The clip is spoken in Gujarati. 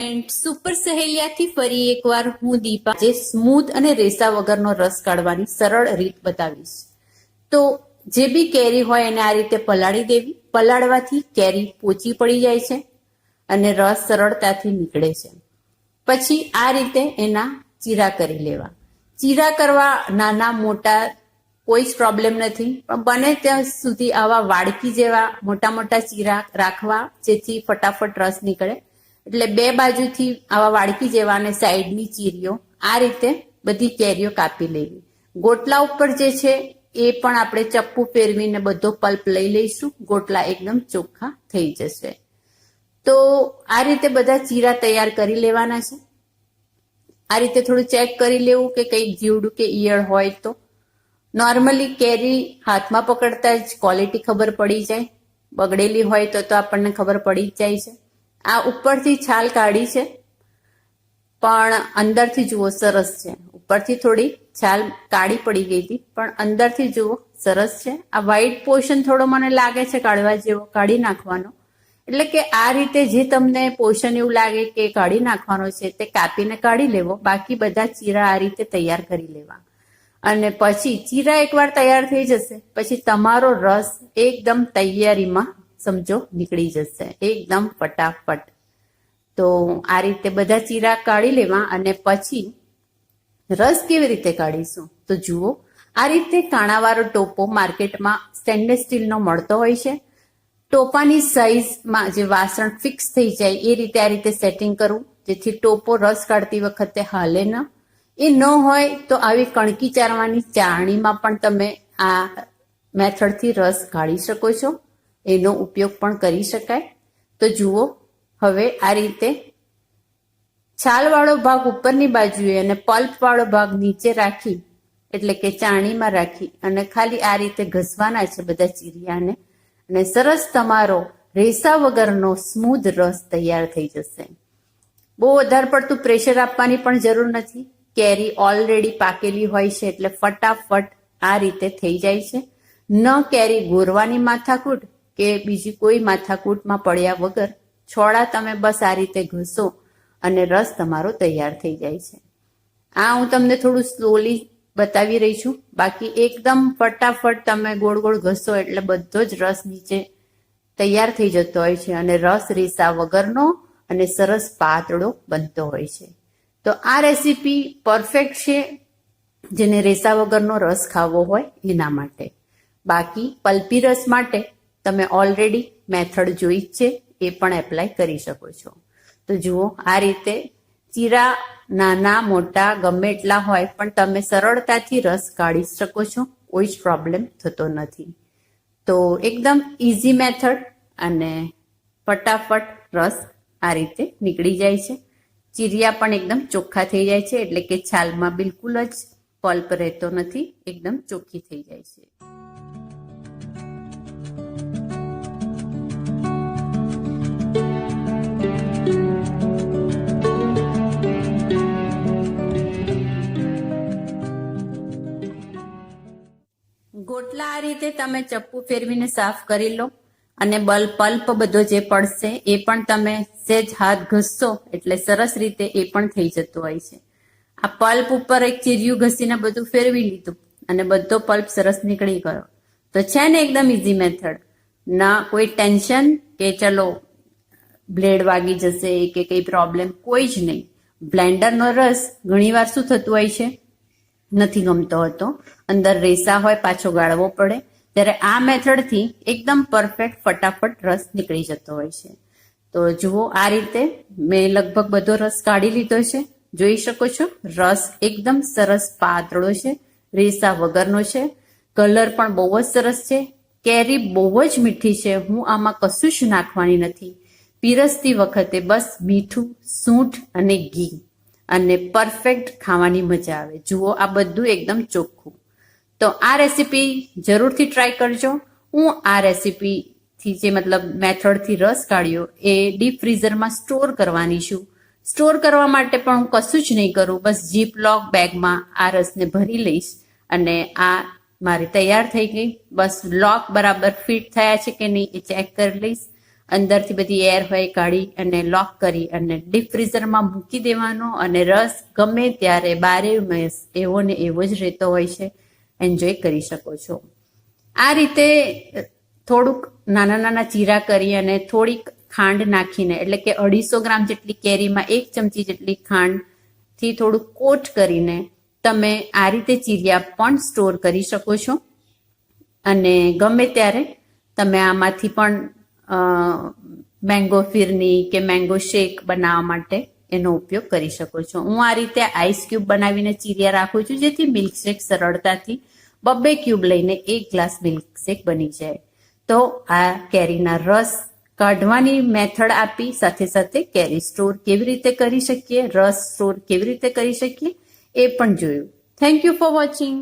એન્ડ સુપર સહેલિયાથી ફરી એકવાર હું દીપા જે સ્મૂથ અને રેસા વગરનો રસ કાઢવાની સરળ રીત બતાવીશ. તો જે બી કેરી હોય એને આ રીતે પલાળી દેવી. પલાળવાથી કેરી પોચી પડી જાય છે અને રસ સરળતાથી નીકળે છે. પછી આ રીતે એના ચીરા કરી લેવા. ચીરા કરવા નાના મોટા કોઈ જ પ્રોબ્લેમ નથી, પણ બને ત્યાં સુધી આવા વાડકી જેવા મોટા મોટા ચીરા રાખવા જેથી ફટાફટ રસ નીકળે. એટલે બે બાજુથી આવા વાડકી જેવા અને સાઈડની ચીરીઓ આ રીતે બધી કેરીઓ કાપી લેવી. ગોટલા ઉપર જે છે એ પણ આપણે ચપ્પુ ફેરવીને બધો પલ્પ લઈ લઈશું. ગોટલા એકદમ ચોખ્ખા થઈ જશે. તો આ રીતે બધા ચીરા તૈયાર કરી લેવાના છે. આ રીતે થોડું ચેક કરી લેવું કે કંઈક જીવડું કે ઈયળ હોય તો. નોર્મલી કેરી હાથમાં પકડતા જ ક્વોલિટી ખબર પડી જાય. બગડેલી હોય તો આપણને ખબર પડી જ જાય છે. આ ઉપરથી છાલ કાઢી છે, પણ અંદરથી જુઓ સરસ છે. ઉપરથી થોડી છાલ કાળી પડી ગઈ હતી, પણ અંદરથી જુઓ સરસ છે. આ વ્હાઈટ પોર્શન થોડો મને લાગે છે કાઢવા જેવો, કાઢી નાખવાનો. એટલે કે આ રીતે જે તમને પોર્શન એવું લાગે કે કાઢી નાખવાનો છે તે કાપીને કાઢી લેવો. બાકી બધા ચીરા આ રીતે તૈયાર કરી લેવા. અને પછી ચીરા એકવાર તૈયાર થઈ જશે પછી તમારો રસ એકદમ તૈયારીમાં સમજો નીકળી જશે, એકદમ ફટાફટ. તો આ રીતે બધા ચીરા કાઢી લેવા. અને પછી રસ કેવી રીતે કાઢીશું તો જુઓ. આ રીતે કાણાવાળો ટોપો માર્કેટમાં સ્ટેનલેસ સ્ટીલનો મળતો હોય છે. ટોપાની સાઈઝમાં જે વાસણ ફિક્સ થઈ જાય એ રીતે આ રીતે સેટિંગ કરવું, જેથી ટોપો રસ કાઢતી વખતે હાલે ન. એ ન હોય તો આવી કણકી ચારવાની ચારણીમાં પણ તમે આ મેથડથી રસ કાઢી શકો છો. એનો ઉપયોગ પણ કરી શકાય. તો જુઓ, હવે આ રીતે છાલવાળો ભાગ ઉપરની બાજુએ અને પલ્પવાળો ભાગ નીચે રાખી, એટલે કે ચાણીમાં રાખી અને ખાલી આ રીતે ઘસવાના છે બધા ચીરિયાને. અને સરસ તમારો રેસા વગરનો સ્મૂધ રસ તૈયાર થઈ જશે. બહુ વધારે પડતું પ્રેશર આપવાની પણ જરૂર નથી. કેરી ઓલરેડી પાકેલી હોય છે એટલે ફટાફટ આ રીતે થઈ જાય છે. ન કેરી ગોરવાની માથાકૂટ કે બીજી કોઈ માથાકૂટમાં પડ્યા વગર છોડા તમે બસ આ રીતે ઘસો અને રસ તમારો તૈયાર થઈ જાય છે. આ હું તમને થોડું સ્લોલી બતાવી રહી છું. બાકી એકદમ ફટાફટ તમે ગોળ ગોળ ઘસો એટલે બધો જ રસ નીચે તૈયાર થઈ જતો હોય છે અને રસ રેસા વગરનો અને સરસ પાતળો બનતો હોય છે. તો આ રેસીપી પરફેક્ટ છે જેને રેસા વગરનો રસ ખાવો હોય એના માટે. બાકી પલ્પી રસ માટે તમે ઓલરેડી મેથડ જોઈ જ છે, એ પણ એપ્લાય કરી શકો છો. તો જુઓ, આ રીતે ચીરા નાના મોટા ગમે એટલા હોય પણ તમે સરળતાથી રસ કાઢી શકો છો. કોઈ જ પ્રોબ્લેમ થતો નથી. તો એકદમ ઇઝી મેથડ અને ફટાફટ રસ આ રીતે નીકળી જાય છે. ચીરિયા પણ એકદમ ચોખ્ખા થઈ જાય છે, એટલે કે છાલમાં બિલકુલ જ પલ્પ રહેતો નથી, એકદમ ચોખ્ખી થઈ જાય છે. ગોટલા આ રીતે તમે ચપ્પુ ફેરવીને સાફ કરી લો અને પલ્પ બધો જે પડશે એ પણ તમે સહેજ હાથ ઘસશો એટલે સરસ રીતે એ પણ થઈ જતું હોય છે. આ પલ્પ ઉપર એક ચીરિયું ઘસીને બધું ફેરવી લીધું અને બધો પલ્પ સરસ નીકળી ગયો. તો છે ને એકદમ ઇઝી મેથડ. ના કોઈ ટેન્શન કે ચલો બ્લેડ વાગી જશે કે કઈ પ્રોબ્લેમ, કોઈ જ નહીં. બ્લેન્ડરનો રસ ઘણીવાર શું થતું હોય છે, નથી ગમતો હતો, અંદર રેસા હોય, પાછો ગાળવો પડે. ત્યારે આ મેથડથી એકદમ પરફેક્ટ ફટાફટ રસ નીકળી જતો હોય છે. તો જુઓ, આ રીતે મેં લગભગ બધો રસ કાઢી લીધો છે. જોઈ શકો છો રસ એકદમ સરસ પાતળો છે, રેસા વગરનો છે. કલર પણ બહુ જ સરસ છે. કેરી બહુ જ મીઠી છે. હું આમાં કશું જ નાખવાની નથી. પીરસતી વખતે બસ મીઠું, સૂંઠ અને ઘી અને પરફેક્ટ ખાવાની મજા આવે. જુઓ, આ બધું એકદમ ચોખ્ખું. તો આ રેસીપી જરૂરથી ટ્રાય કરજો. હું આ રેસીપીથી જે મતલબ મેથડથી રસ કાઢ્યો એ ડીપ ફ્રીઝરમાં સ્ટોર કરવાની છું. સ્ટોર કરવા માટે પણ હું કશું જ નહીં કરું, બસ જીપ લોક બેગમાં આ રસને ભરી લઈશ અને આ મારી તૈયાર થઈ ગઈ. બસ લોક બરાબર ફિટ થયા છે કે નહીં એ ચેક કરી લઈશ અંદરથી બધી એર હોય કાઢી અને લોક કરી અને ડીપ ફ્રીઝરમાં મૂકી દેવાનો અને રસ ગમે ત્યારે 12 માસ એવો ને એવો જ રહેતો હોય છે, એન્જોય કરી શકો છો. આ રીતે થોડુંક નાના નાના ચીરા કરી અને થોડીક ખાંડ નાખીને, એટલે કે 250 ગ્રામ જેટલી કેરીમાં 1 ચમચી જેટલી ખાંડથી થોડુંક કોટ કરીને તમે આ રીતે ચીરિયા પણ સ્ટોર કરી શકો છો અને ગમે ત્યારે તમે આમાંથી પણ મેંગો ફિરની કે મેંગો શેક બનાવવા માટે એનો ઉપયોગ કરી શકો છો. હું આ રીતે આઈસ ક્યુબ બનાવીને ચીરિયા રાખું છું, જેથી મિલ્કશેક સરળતાથી 2 ક્યુબ લઈને 1 ગ્લાસ મિલ્કશેક બની જાય. તો આ કેરીના રસ કાઢવાની મેથડ આપી, સાથે સાથે કેરી સ્ટોર કેવી રીતે કરી શકીએ, રસ સ્ટોર કેવી રીતે કરી શકીએ એ પણ જોયું. Thank you for watching.